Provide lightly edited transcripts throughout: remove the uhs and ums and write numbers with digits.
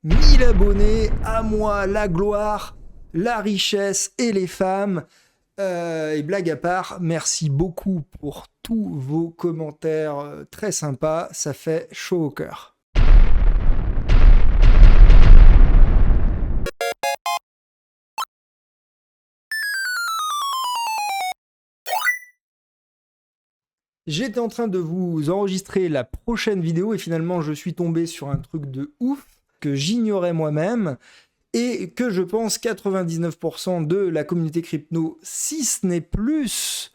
1000 abonnés, à moi la gloire, la richesse et les femmes. Et blague à part, merci beaucoup pour tous vos commentaires très sympas, ça fait chaud au cœur. J'étais en train de vous enregistrer la prochaine vidéo et finalement je suis tombé sur un truc de ouf que j'ignorais moi-même et que je pense 99% de la communauté crypto, si ce n'est plus,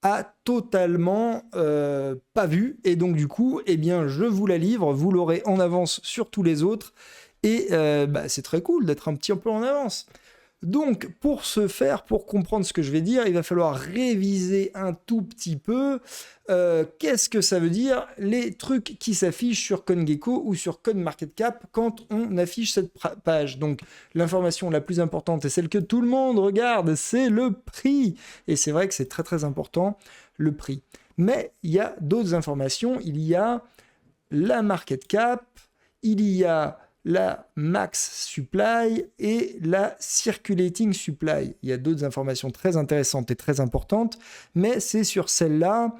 a totalement pas vu. Et donc du coup, eh bien, je vous la livre, vous l'aurez en avance sur tous les autres. Et c'est très cool d'être un petit peu en avance. Donc, pour ce faire, pour comprendre ce que je vais dire, il va falloir réviser un tout petit peu. Qu'est-ce que ça veut dire, les trucs qui s'affichent sur CoinGecko ou sur CoinMarketCap quand on affiche cette page. Donc, l'information la plus importante et celle que tout le monde regarde, c'est le prix. Et c'est vrai que c'est très très important, le prix. Mais il y a d'autres informations. Il y a la market cap, il y a la max supply et la circulating supply. Il y a d'autres informations très intéressantes et très importantes, mais c'est sur celle-là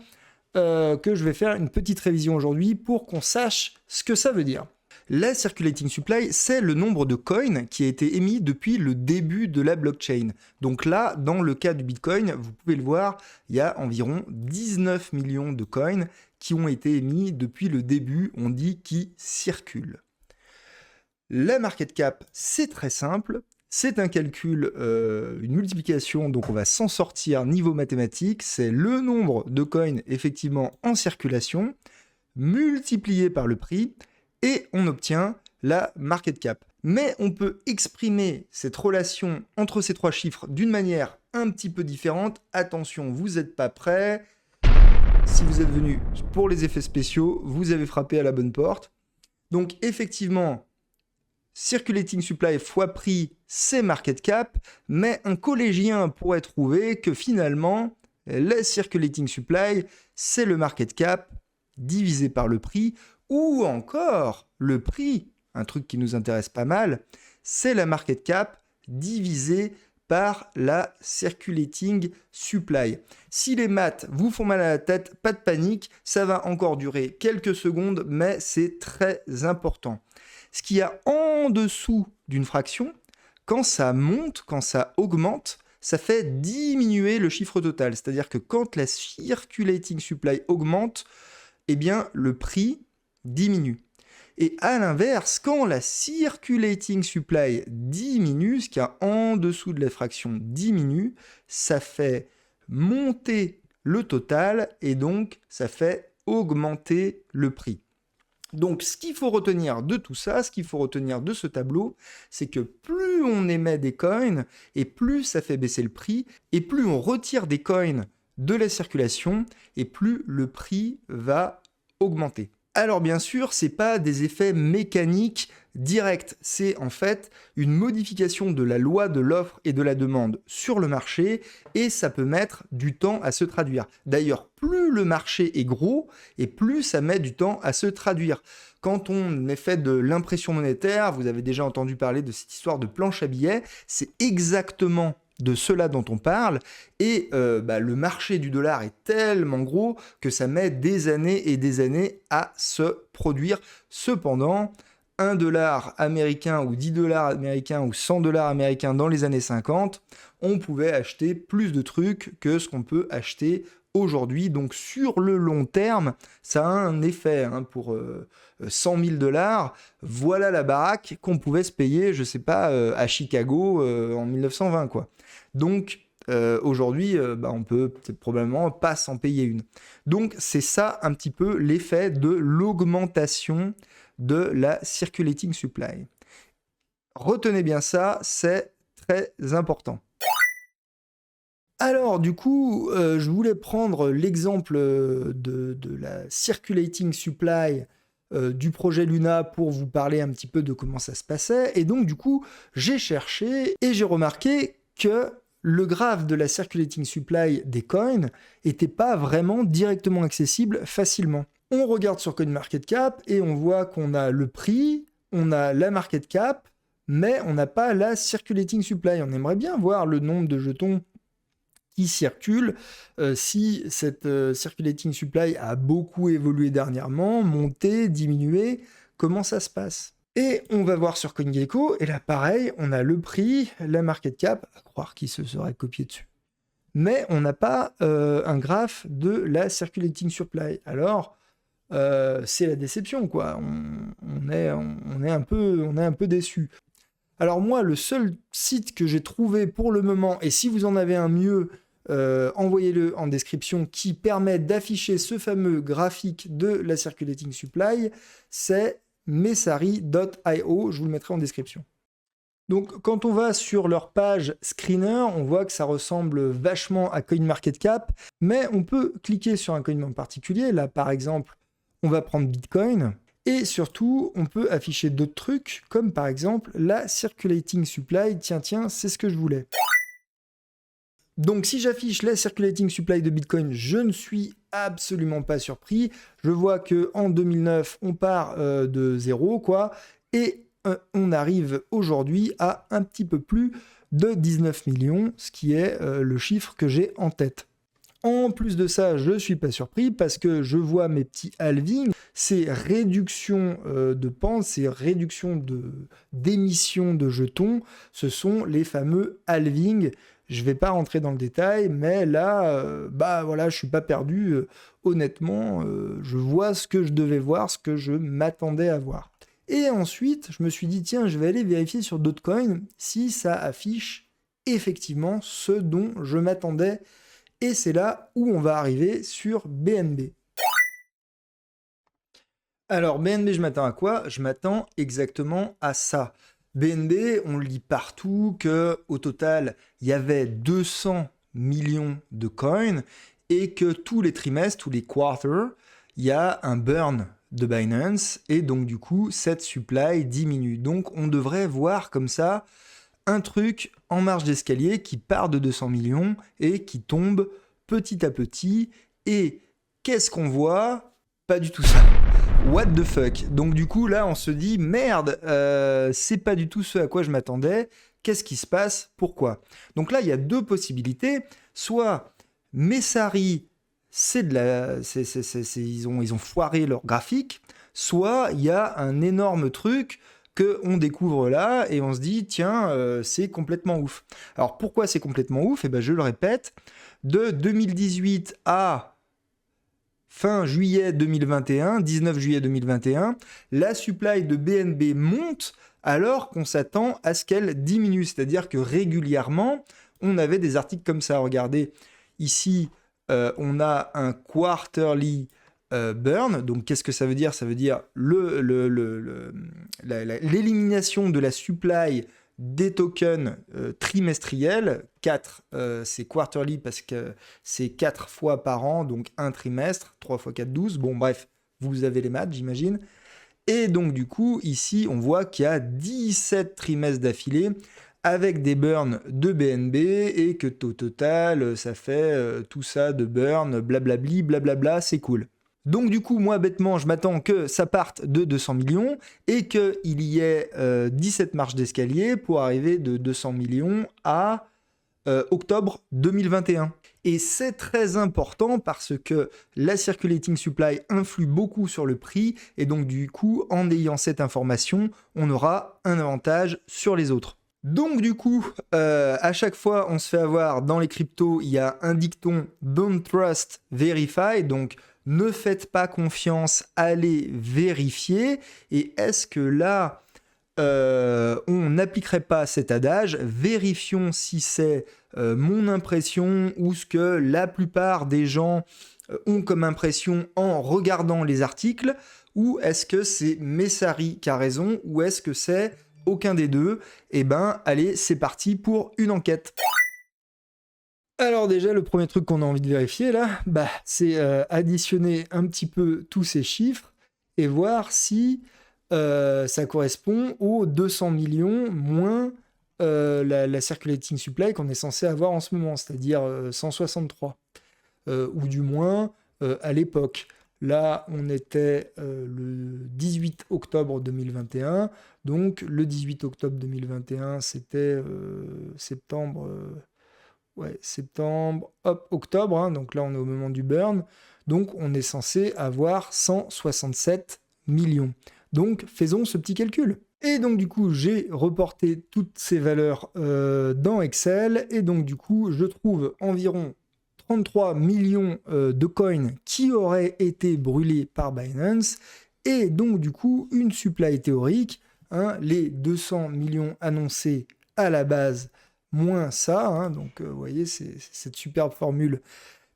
que je vais faire une petite révision aujourd'hui pour qu'on sache ce que ça veut dire. La circulating supply, c'est le nombre de coins qui a été émis depuis le début de la blockchain. Donc là, dans le cas du Bitcoin, vous pouvez le voir, il y a environ 19 millions de coins qui ont été émis depuis le début, on dit qui circulent. La market cap, c'est très simple, c'est un calcul, une multiplication, donc on va s'en sortir niveau mathématique, c'est le nombre de coins effectivement en circulation, multiplié par le prix, et on obtient la market cap. Mais on peut exprimer cette relation entre ces trois chiffres d'une manière un petit peu différente. Attention, vous n'êtes pas prêts. Si vous êtes venu pour les effets spéciaux, vous avez frappé à la bonne porte. Donc effectivement, circulating supply fois prix, c'est market cap, mais un collégien pourrait trouver que finalement, la circulating supply, c'est le market cap divisé par le prix, ou encore le prix, un truc qui nous intéresse pas mal, c'est la market cap divisé par la circulating supply. Si les maths vous font mal à la tête, pas de panique, ça va encore durer quelques secondes, mais c'est très important. Ce qu'il y a en dessous d'une fraction, quand ça monte, quand ça augmente, ça fait diminuer le chiffre total. C'est-à-dire que quand la circulating supply augmente, eh bien, le prix diminue. Et à l'inverse, quand la circulating supply diminue, ce qu'il y a en dessous de la fraction diminue, ça fait monter le total et donc ça fait augmenter le prix. Donc, ce qu'il faut retenir de tout ça, ce qu'il faut retenir de ce tableau, c'est que plus on émet des coins, et plus ça fait baisser le prix, et plus on retire des coins de la circulation, et plus le prix va augmenter. Alors bien sûr, c'est pas des effets mécaniques directs, c'est en fait une modification de la loi de l'offre et de la demande sur le marché et ça peut mettre du temps à se traduire. D'ailleurs, plus le marché est gros et plus ça met du temps à se traduire. Quand on est fait de l'impression monétaire, vous avez déjà entendu parler de cette histoire de planche à billets, c'est exactement de cela dont on parle, et le marché du dollar est tellement gros que ça met des années et des années à se produire. Cependant, 1 dollar américain ou 10 dollars américains ou 100 dollars américains dans les années 50, on pouvait acheter plus de trucs que ce qu'on peut acheter aujourd'hui. Donc sur le long terme, ça a un effet pour 100 000 dollars. Voilà la baraque qu'on pouvait se payer, je sais pas, à Chicago en 1920, quoi. Donc aujourd'hui, on peut probablement pas s'en payer une. Donc c'est ça un petit peu l'effet de l'augmentation de la circulating supply. Retenez bien ça, c'est très important. Alors du coup, je voulais prendre l'exemple de la circulating supply du projet Luna pour vous parler un petit peu de comment ça se passait. Et donc du coup, j'ai cherché et j'ai remarqué que le graphe de la circulating supply des coins n'était pas vraiment directement accessible facilement. On regarde sur CoinMarketCap et on voit qu'on a le prix, on a la market cap, mais on n'a pas la circulating supply. On aimerait bien voir le nombre de jetons qui circulent, si cette circulating supply a beaucoup évolué dernièrement, monté, diminué, comment ça se passe. Et on va voir sur CoinGecko, et là pareil, on a le prix, la market cap, à croire qu'il se serait copié dessus. Mais on n'a pas un graphe de la circulating supply. Alors, c'est la déception, quoi. On est un peu déçu. Alors moi, le seul site que j'ai trouvé pour le moment, et si vous en avez un mieux, envoyez-le en description, qui permet d'afficher ce fameux graphique de la circulating supply, c'est messari.io, je vous le mettrai en description. Donc quand on va sur leur page screener, on voit que ça ressemble vachement à CoinMarketCap, mais on peut cliquer sur un coin en particulier. Là par exemple, on va prendre Bitcoin, et surtout on peut afficher d'autres trucs, comme par exemple la circulating supply. Tiens, c'est ce que je voulais. Donc si j'affiche la circulating supply de Bitcoin, je ne suis absolument pas surpris. Je vois qu'en 2009, on part de 0, quoi, et on arrive aujourd'hui à un petit peu plus de 19 millions, ce qui est le chiffre que j'ai en tête. En plus de ça, je ne suis pas surpris parce que je vois mes petits halvings, ces réductions de pente, ces réductions d'émissions de jetons, ce sont les fameux halvings. Je ne vais pas rentrer dans le détail, mais là, voilà, je ne suis pas perdu. Honnêtement, je vois ce que je devais voir, ce que je m'attendais à voir. Et ensuite, je me suis dit, tiens, je vais aller vérifier sur Dogecoin si ça affiche effectivement ce dont je m'attendais. Et c'est là où on va arriver sur BNB. Alors, BNB, je m'attends à quoi? Je m'attends exactement à ça. BNB, on lit partout qu'au total, il y avait 200 millions de coins et que tous les trimestres, tous les quarters, il y a un burn de Binance et donc du coup, cette supply diminue. Donc, on devrait voir comme ça un truc en marge d'escalier qui part de 200 millions et qui tombe petit à petit. Et qu'est-ce qu'on voit? Pas du tout ça. What the fuck? Donc du coup, là, on se dit, merde, c'est pas du tout ce à quoi je m'attendais. Qu'est-ce qui se passe? Pourquoi? Donc là, il y a deux possibilités. Soit Messari, ils ont foiré leur graphique. Soit il y a un énorme truc qu'on découvre là et on se dit, tiens, c'est complètement ouf. Alors pourquoi c'est complètement ouf? Eh ben, je le répète, de 2018 à fin juillet 2021, 19 juillet 2021, la supply de BNB monte alors qu'on s'attend à ce qu'elle diminue. C'est-à-dire que régulièrement, on avait des articles comme ça. Regardez, ici, on a un quarterly burn. Donc, qu'est-ce que ça veut dire? Ça veut dire l'élimination de la supply des tokens trimestriels. 4, c'est quarterly parce que c'est 4 fois par an, donc un trimestre, 3 fois 4, 12. Bon, bref, vous avez les maths, j'imagine. Et donc, du coup, ici, on voit qu'il y a 17 trimestres d'affilée avec des burns de BNB et que au total, ça fait tout ça de burn, blablabli, blablabla, c'est cool. Donc du coup, moi, bêtement, je m'attends que ça parte de 200 millions et qu'il y ait 17 marches d'escalier pour arriver de 200 millions à octobre 2021. Et c'est très important parce que la circulating supply influe beaucoup sur le prix et donc du coup, en ayant cette information, on aura un avantage sur les autres. Donc du coup, à chaque fois, on se fait avoir dans les cryptos, il y a un dicton « Don't trust, verify », donc ne faites pas confiance, allez vérifier. Et est-ce que là, on n'appliquerait pas cet adage? Vérifions si c'est mon impression ou ce que la plupart des gens ont comme impression en regardant les articles, ou est-ce que c'est Messari qui a raison, ou est-ce que c'est aucun des deux? Eh ben, allez, c'est parti pour une enquête. Alors déjà, le premier truc qu'on a envie de vérifier là, c'est additionner un petit peu tous ces chiffres et voir si ça correspond aux 200 millions moins la circulating supply qu'on est censé avoir en ce moment, c'est-à-dire 163, ou du moins à l'époque. Là, on était le 18 octobre 2021. Donc, le 18 octobre 2021, c'était septembre, hop, octobre. Hein. Donc là, on est au moment du burn. Donc, on est censé avoir 167 millions. Donc, faisons ce petit calcul. Et donc, du coup, j'ai reporté toutes ces valeurs dans Excel. Et donc, du coup, je trouve environ 33 millions de coins qui auraient été brûlés par Binance. Et donc, du coup, une supply théorique, hein, les 200 millions annoncés à la base, moins ça. Hein, donc, vous voyez, c'est cette superbe formule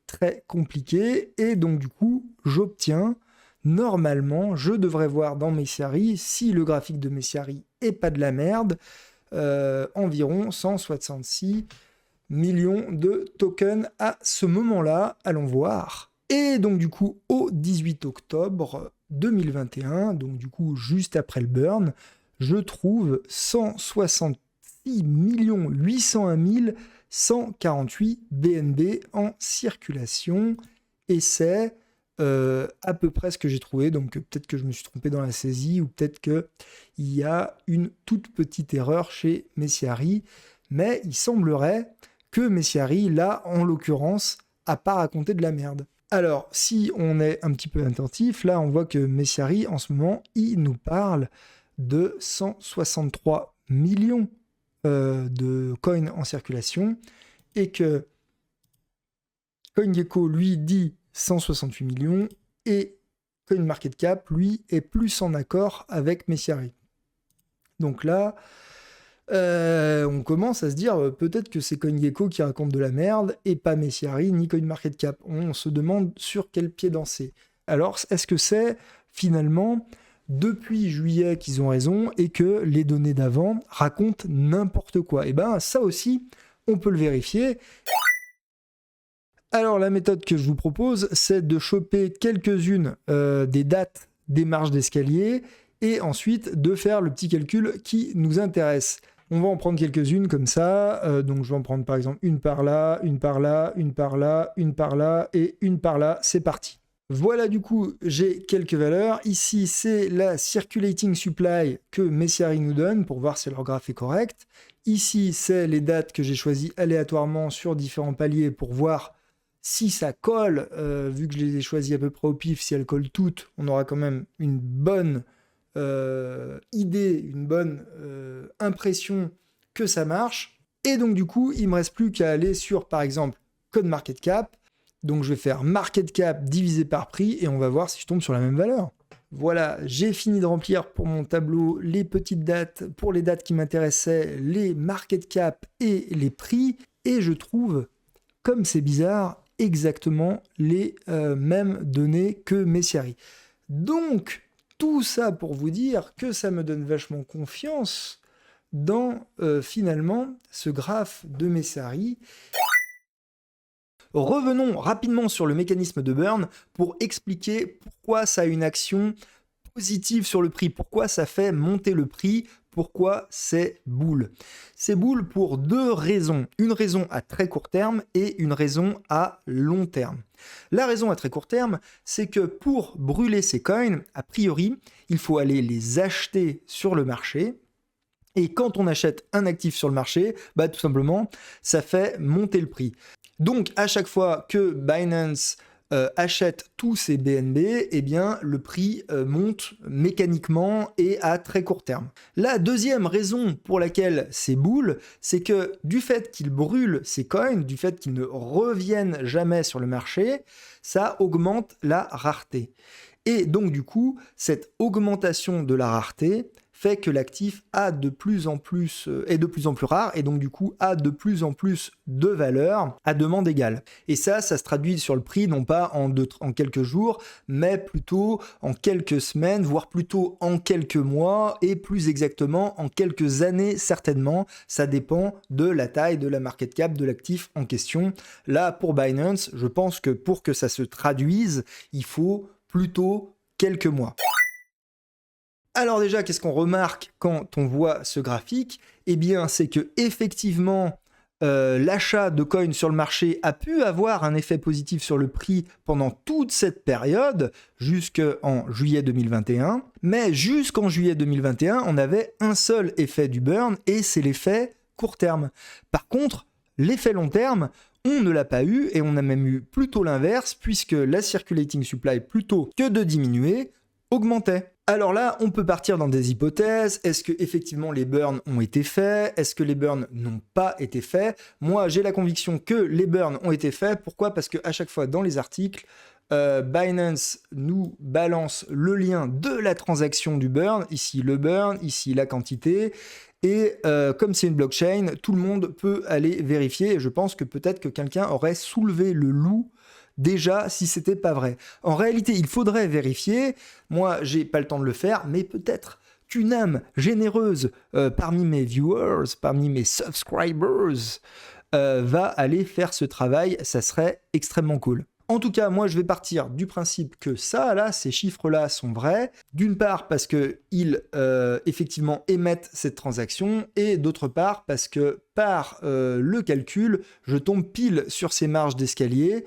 très compliquée. Et donc, du coup, j'obtiens... Normalement, je devrais voir dans Messiari, si le graphique de Messiari est pas de la merde, environ 166 millions de tokens à ce moment-là. Allons voir. Et donc du coup, au 18 octobre 2021, donc du coup juste après le burn, je trouve 166 801 148 BNB en circulation. Et c'est à peu près ce que j'ai trouvé, donc peut-être que je me suis trompé dans la saisie, ou peut-être qu'il y a une toute petite erreur chez Messiari, mais il semblerait que Messiari, là, en l'occurrence, a pas raconté de la merde. Alors, si on est un petit peu attentif, là, on voit que Messiari, en ce moment, il nous parle de 163 millions de coins en circulation, et que CoinGecko, lui, dit 168 millions, et CoinMarketCap, lui, est plus en accord avec Messiari. Donc là, on commence à se dire peut-être que c'est CoinGecko qui raconte de la merde, et pas Messiari ni CoinMarketCap. On se demande sur quel pied danser. Alors, est-ce que c'est finalement depuis juillet qu'ils ont raison, et que les données d'avant racontent n'importe quoi? Et ben ça aussi, on peut le vérifier. Alors la méthode que je vous propose, c'est de choper quelques-unes des dates des marches d'escalier et ensuite de faire le petit calcul qui nous intéresse. On va en prendre quelques-unes comme ça. Donc je vais en prendre par exemple une par là, une par là, une par là, une par là et une par là. C'est parti. Voilà, du coup, j'ai quelques valeurs. Ici, c'est la circulating supply que Messiari nous donne pour voir si leur graphe est correct. Ici, c'est les dates que j'ai choisies aléatoirement sur différents paliers pour voir si ça colle, vu que je les ai choisies à peu près au pif, si elles collent toutes, on aura quand même une bonne idée, une bonne impression que ça marche. Et donc du coup, il ne me reste plus qu'à aller sur, par exemple, CoinMarketCap. Donc je vais faire market cap divisé par prix et on va voir si je tombe sur la même valeur. Voilà, j'ai fini de remplir pour mon tableau les petites dates, pour les dates qui m'intéressaient, les market cap et les prix. Et je trouve, comme c'est bizarre, exactement les mêmes données que Messiari. Donc, tout ça pour vous dire que ça me donne vachement confiance dans finalement ce graphe de Messiari. Revenons rapidement sur le mécanisme de burn pour expliquer pourquoi ça a une action positive sur le prix, pourquoi ça fait monter le prix, pourquoi c'est boule. C'est boule pour deux raisons. Une raison à très court terme et une raison à long terme. La raison à très court terme, c'est que pour brûler ces coins, a priori, il faut aller les acheter sur le marché. Et quand on achète un actif sur le marché, bah, tout simplement, ça fait monter le prix. Donc, à chaque fois que Binance achète tous ces BNB, eh bien, le prix monte mécaniquement et à très court terme. La deuxième raison pour laquelle c'est boule, c'est que du fait qu'ils brûlent ces coins, du fait qu'ils ne reviennent jamais sur le marché, ça augmente la rareté. Et donc, du coup, cette augmentation de la rareté fait que l'actif est de plus en plus rare et donc du coup a de plus en plus de valeur à demande égale. Et ça se traduit sur le prix non pas en quelques jours, mais plutôt en quelques semaines, voire plutôt en quelques mois et plus exactement en quelques années certainement. Ça dépend de la taille de la market cap de l'actif en question. Là, pour Binance, je pense que pour que ça se traduise, il faut plutôt quelques mois. Alors déjà, qu'est-ce qu'on remarque quand on voit ce graphique? Eh bien, c'est que effectivement, l'achat de coins sur le marché a pu avoir un effet positif sur le prix pendant toute cette période, jusqu'en juillet 2021. Mais jusqu'en juillet 2021, on avait un seul effet du burn, et c'est l'effet court terme. Par contre, l'effet long terme, on ne l'a pas eu, et on a même eu plutôt l'inverse, puisque la circulating supply, plutôt que de diminuer, augmentait. Alors là, on peut partir dans des hypothèses. Est-ce que effectivement les burns ont été faits? Est-ce que les burns n'ont pas été faits? Moi, j'ai la conviction que les burns ont été faits. Pourquoi? Parce qu'à chaque fois dans les articles, Binance nous balance le lien de la transaction du burn. Ici le burn, ici la quantité. Et comme c'est une blockchain, tout le monde peut aller vérifier. Et je pense que peut-être que quelqu'un aurait soulevé le loup déjà si c'était pas vrai. En réalité, il faudrait vérifier. Moi, j'ai pas le temps de le faire, mais peut-être qu'une âme généreuse parmi mes viewers, parmi mes subscribers, va aller faire ce travail. Ça serait extrêmement cool. En tout cas, moi, je vais partir du principe que ça, là, ces chiffres-là sont vrais. D'une part, parce qu'ils, effectivement, émettent cette transaction, et d'autre part, parce que par le calcul, je tombe pile sur ces marges d'escalier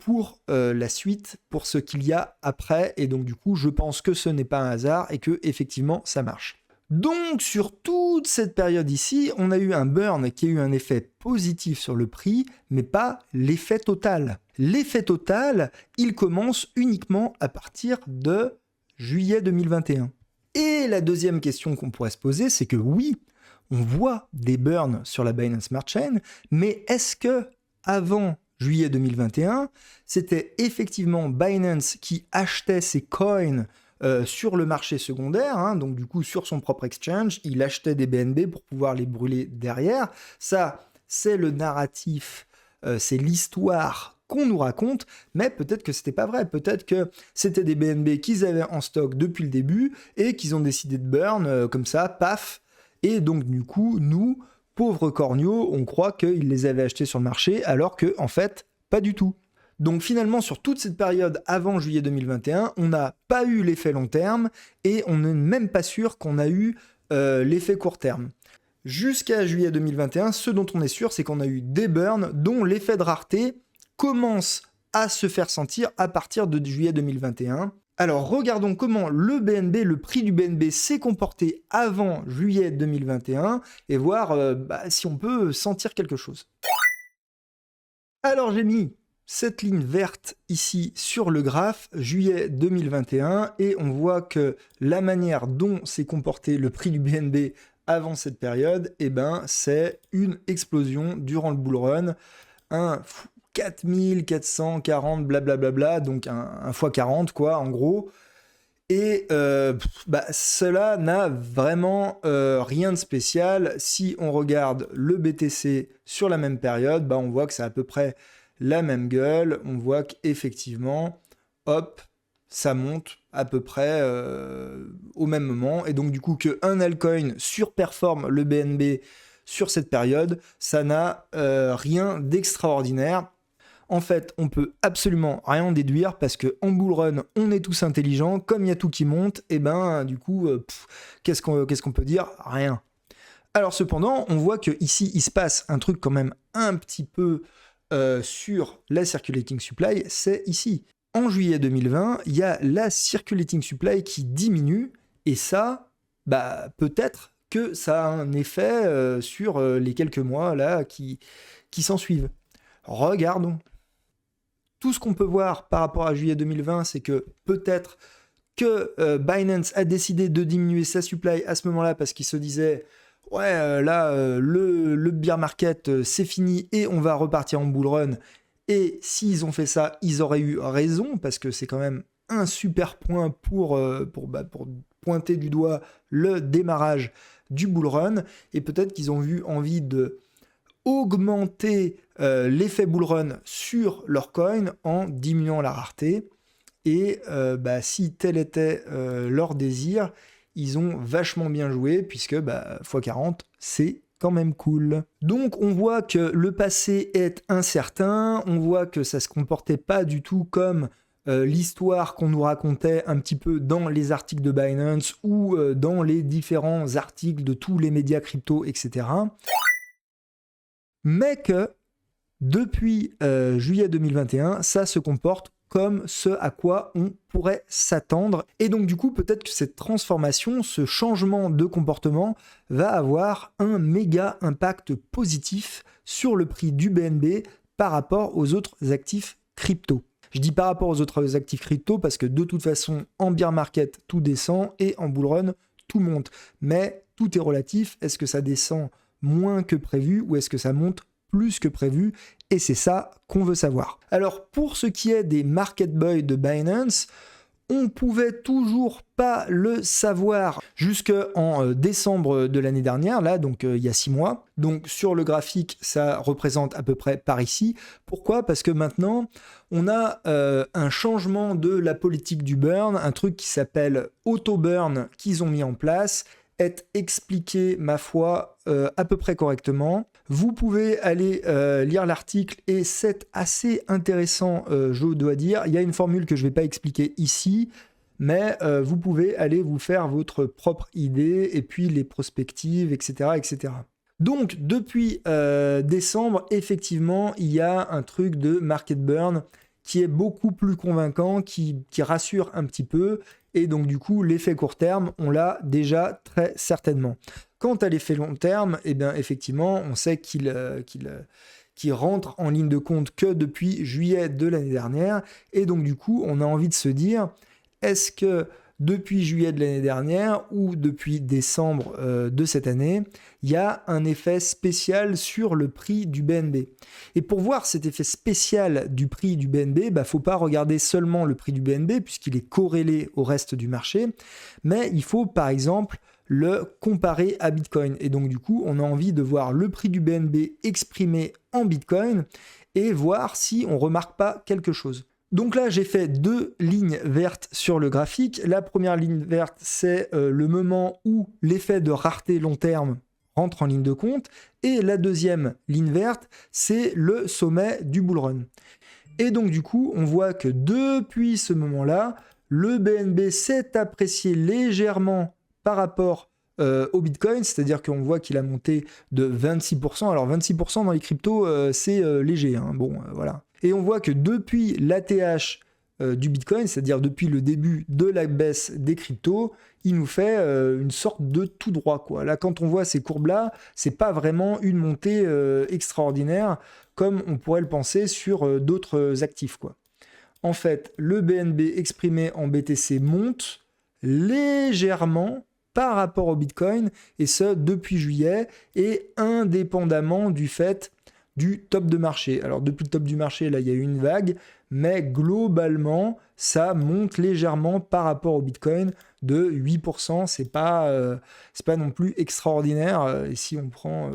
pour la suite, pour ce qu'il y a après. Et donc, du coup, je pense que ce n'est pas un hasard et que, effectivement, ça marche. Donc, sur toute cette période ici, on a eu un burn qui a eu un effet positif sur le prix, mais pas l'effet total. L'effet total, il commence uniquement à partir de juillet 2021. Et la deuxième question qu'on pourrait se poser, c'est que oui, on voit des burns sur la Binance Smart Chain, mais est-ce que avant juillet 2021, c'était effectivement Binance qui achetait ses coins sur le marché secondaire, hein, donc du coup sur son propre exchange, il achetait des BNB pour pouvoir les brûler derrière. Ça, c'est le narratif, c'est l'histoire qu'on nous raconte, mais peut-être que c'était pas vrai, peut-être que c'était des BNB qu'ils avaient en stock depuis le début et qu'ils ont décidé de burn comme ça, paf, et donc du coup, nous, pauvres corneaux, on croit qu'ils les avaient achetés sur le marché, alors que en fait, pas du tout. Donc finalement, sur toute cette période avant juillet 2021, on n'a pas eu l'effet long terme et on n'est même pas sûr qu'on a eu l'effet court terme. Jusqu'à juillet 2021, ce dont on est sûr, c'est qu'on a eu des burns dont l'effet de rareté commence à se faire sentir à partir de juillet 2021. Alors regardons comment le BNB, le prix du BNB s'est comporté avant juillet 2021 et voir si on peut sentir quelque chose. Alors j'ai mis cette ligne verte ici sur le graphe, juillet 2021, et on voit que la manière dont s'est comporté le prix du BNB avant cette période, c'est une explosion durant le bull run, un 4440 blablabla, donc un x40 quoi en gros, et cela n'a vraiment rien de spécial. Si on regarde le BTC sur la même période, on voit que c'est à peu près la même gueule, on voit qu'effectivement, hop, ça monte à peu près au même moment, et donc du coup qu'un altcoin surperforme le BNB sur cette période, ça n'a rien d'extraordinaire. En fait, on peut absolument rien en déduire parce qu'en bull run, on est tous intelligents, comme il y a tout qui monte, et du coup, qu'est-ce qu'on peut dire? Rien. Alors cependant, on voit qu'ici, il se passe un truc quand même un petit peu sur la circulating supply, c'est ici. En juillet 2020, il y a la circulating supply qui diminue, et ça, peut-être que ça a un effet sur les quelques mois là qui s'en suivent. Regardons. Tout ce qu'on peut voir par rapport à juillet 2020, c'est que peut-être que Binance a décidé de diminuer sa supply à ce moment-là parce qu'il se disait le bear market c'est fini et on va repartir en bull run. Et s'ils ont fait ça, ils auraient eu raison parce que c'est quand même un super point pour pointer du doigt le démarrage du bull run. Et peut-être qu'ils ont eu envie de augmenter l'effet bull run sur leur coin en diminuant la rareté. Et si tel était leur désir, ils ont vachement bien joué puisque x40 c'est quand même cool. Donc on voit que le passé est incertain, on voit que ça se comportait pas du tout comme l'histoire qu'on nous racontait un petit peu dans les articles de Binance ou dans les différents articles de tous les médias crypto, etc. mais que depuis juillet 2021, ça se comporte comme ce à quoi on pourrait s'attendre. Et donc du coup, peut-être que cette transformation, ce changement de comportement va avoir un méga impact positif sur le prix du BNB par rapport aux autres actifs crypto. Je dis par rapport aux autres actifs crypto parce que de toute façon, en bear market, tout descend et en bull run, tout monte. Mais tout est relatif. Est-ce que ça descend moins que prévu ou est-ce que ça monte plus que prévu? Et c'est ça qu'on veut savoir. Alors, pour ce qui est des market buys de Binance, on pouvait toujours pas le savoir jusqu'en décembre de l'année dernière, là, donc il y a 6 mois. Donc sur le graphique, ça représente à peu près par ici. Pourquoi ? Parce que maintenant, on a un changement de la politique du burn, un truc qui s'appelle auto-burn qu'ils ont mis en place, est expliqué, ma foi, à peu près correctement. Vous pouvez aller lire l'article et c'est assez intéressant, je dois dire. Il y a une formule que je ne vais pas expliquer ici, mais vous pouvez aller vous faire votre propre idée et puis les prospectives, etc. etc. Donc, depuis décembre, effectivement, il y a un truc de market burn qui est beaucoup plus convaincant, qui rassure un petit peu. Et donc, du coup, l'effet court terme, on l'a déjà très certainement. Quant à l'effet long terme, eh bien, effectivement, on sait qu'il rentre en ligne de compte que depuis juillet de l'année dernière. Et donc, du coup, on a envie de se dire, est-ce que depuis juillet de l'année dernière ou depuis décembre de cette année, il y a un effet spécial sur le prix du BNB. Et pour voir cet effet spécial du prix du BNB, il ne faut pas regarder seulement le prix du BNB puisqu'il est corrélé au reste du marché, mais il faut par exemple le comparer à Bitcoin. Et donc du coup, on a envie de voir le prix du BNB exprimé en Bitcoin et voir si on ne remarque pas quelque chose. Donc là, j'ai fait 2 lignes vertes sur le graphique. La première ligne verte, c'est le moment où l'effet de rareté long terme rentre en ligne de compte. Et la deuxième ligne verte, c'est le sommet du bull run. Et donc du coup, on voit que depuis ce moment-là, le BNB s'est apprécié légèrement par rapport au Bitcoin, c'est-à-dire qu'on voit qu'il a monté de 26%. Alors 26% dans les cryptos, c'est léger, hein. Bon, voilà. Et on voit que depuis l'ATH du Bitcoin, c'est-à-dire depuis le début de la baisse des cryptos, il nous fait une sorte de tout droit, quoi. Là, quand on voit ces courbes-là, c'est pas vraiment une montée extraordinaire comme on pourrait le penser sur d'autres actifs, quoi. En fait, le BNB exprimé en BTC monte légèrement par rapport au Bitcoin, et ce depuis juillet, et indépendamment du fait du top de marché. Alors depuis le top du marché, là il y a eu une vague, mais globalement ça monte légèrement par rapport au Bitcoin de 8%, c'est pas non plus extraordinaire. Et si on prend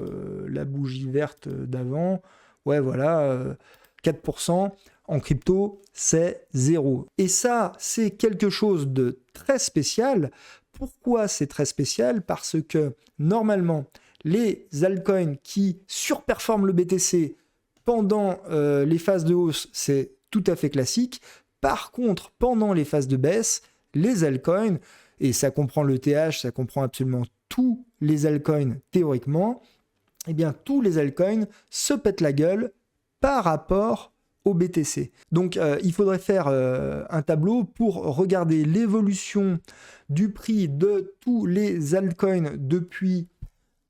la bougie verte d'avant, ouais voilà, 4%, en crypto c'est 0. Et ça c'est quelque chose de très spécial. Pourquoi c'est très spécial ? Parce que normalement, les altcoins qui surperforment le BTC pendant les phases de hausse, c'est tout à fait classique. Par contre, pendant les phases de baisse, les altcoins, et ça comprend l'ETH, ça comprend absolument tous les altcoins théoriquement, eh bien tous les altcoins se pètent la gueule par rapport au BTC. Donc il faudrait faire un tableau pour regarder l'évolution du prix de tous les altcoins depuis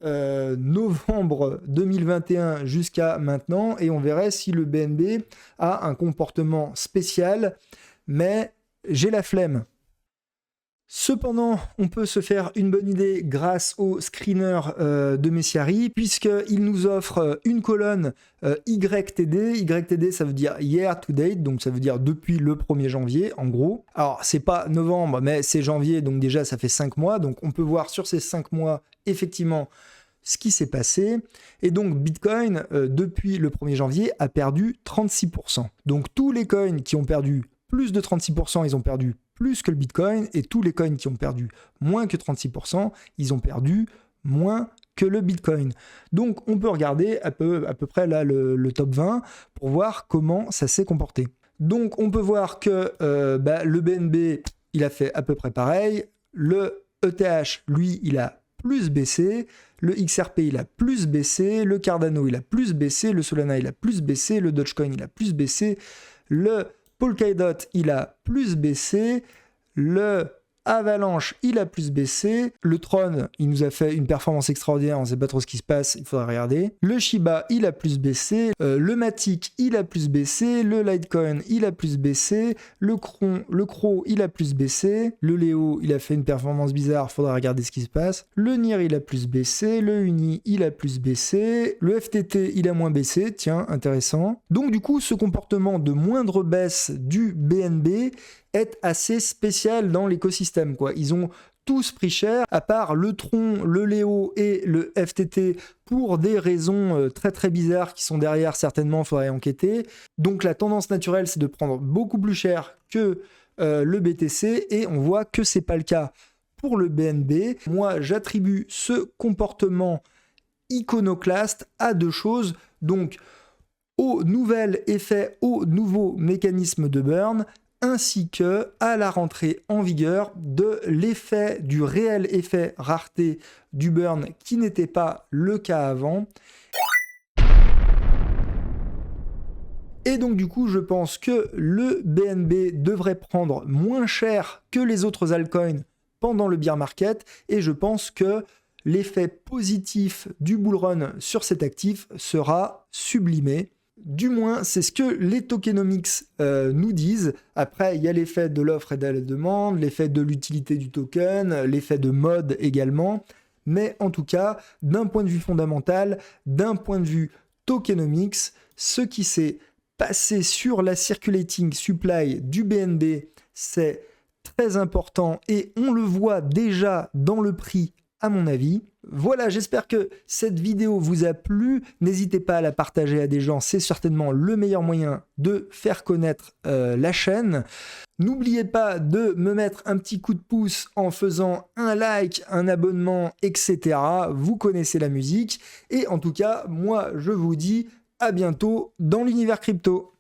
novembre 2021 jusqu'à maintenant, et on verrait si le BNB a un comportement spécial, mais j'ai la flemme. Cependant, on peut se faire une bonne idée grâce au screener de Messiari, puisqu'il nous offre une colonne YTD. YTD, ça veut dire year to date, donc ça veut dire depuis le 1er janvier, en gros. Alors, c'est pas novembre, mais c'est janvier, donc déjà, ça fait 5 mois. Donc, on peut voir sur ces 5 mois, effectivement, ce qui s'est passé. Et donc, Bitcoin, depuis le 1er janvier, a perdu 36%. Donc, tous les coins qui ont perdu plus de 36%, ils ont perdu plus que le Bitcoin, et tous les coins qui ont perdu moins que 36%, ils ont perdu moins que le Bitcoin. Donc on peut regarder à peu près là le top 20 pour voir comment ça s'est comporté. Donc on peut voir que le BNB, il a fait à peu près pareil. Le ETH, lui, il a plus baissé, le XRP il a plus baissé, le Cardano il a plus baissé, le Solana il a plus baissé, le Dogecoin il a plus baissé, le Polkadot il a plus baissé, le Avalanche, il a plus baissé. Le Tron, il nous a fait une performance extraordinaire, on ne sait pas trop ce qui se passe, il faudra regarder. Le Shiba, il a plus baissé. Le Matic, il a plus baissé. Le Litecoin, il a plus baissé. Le Crow, il a plus baissé. Le Léo, il a fait une performance bizarre, il faudra regarder ce qui se passe. Le NIR, il a plus baissé. Le Uni, il a plus baissé. Le FTT, il a moins baissé. Tiens, intéressant. Donc du coup, ce comportement de moindre baisse du BNB est assez spécial dans l'écosystème, quoi. Ils ont tous pris cher, à part le Tron, le Léo et le FTT, pour des raisons très très bizarres qui sont derrière, certainement, il faudrait enquêter. Donc la tendance naturelle, c'est de prendre beaucoup plus cher que le BTC, et on voit que c'est pas le cas pour le BNB. Moi, j'attribue ce comportement iconoclaste à deux choses, donc au nouvel effet, au nouveau mécanisme de burn, ainsi que à la rentrée en vigueur de l'effet, du réel effet rareté du burn qui n'était pas le cas avant. Et donc du coup, je pense que le BNB devrait prendre moins cher que les autres altcoins pendant le bear market, et je pense que l'effet positif du bull run sur cet actif sera sublimé. Du moins, c'est ce que les tokenomics nous disent. Après, il y a l'effet de l'offre et de la demande, l'effet de l'utilité du token, l'effet de mode également. Mais en tout cas, d'un point de vue fondamental, d'un point de vue tokenomics, ce qui s'est passé sur la circulating supply du BNB, c'est très important et on le voit déjà dans le prix, à mon avis. Voilà, j'espère que cette vidéo vous a plu. N'hésitez pas à la partager à des gens, c'est certainement le meilleur moyen de faire connaître la chaîne. N'oubliez pas de me mettre un petit coup de pouce en faisant un like, un abonnement, etc. Vous connaissez la musique. Et en tout cas, moi, je vous dis à bientôt dans l'univers crypto.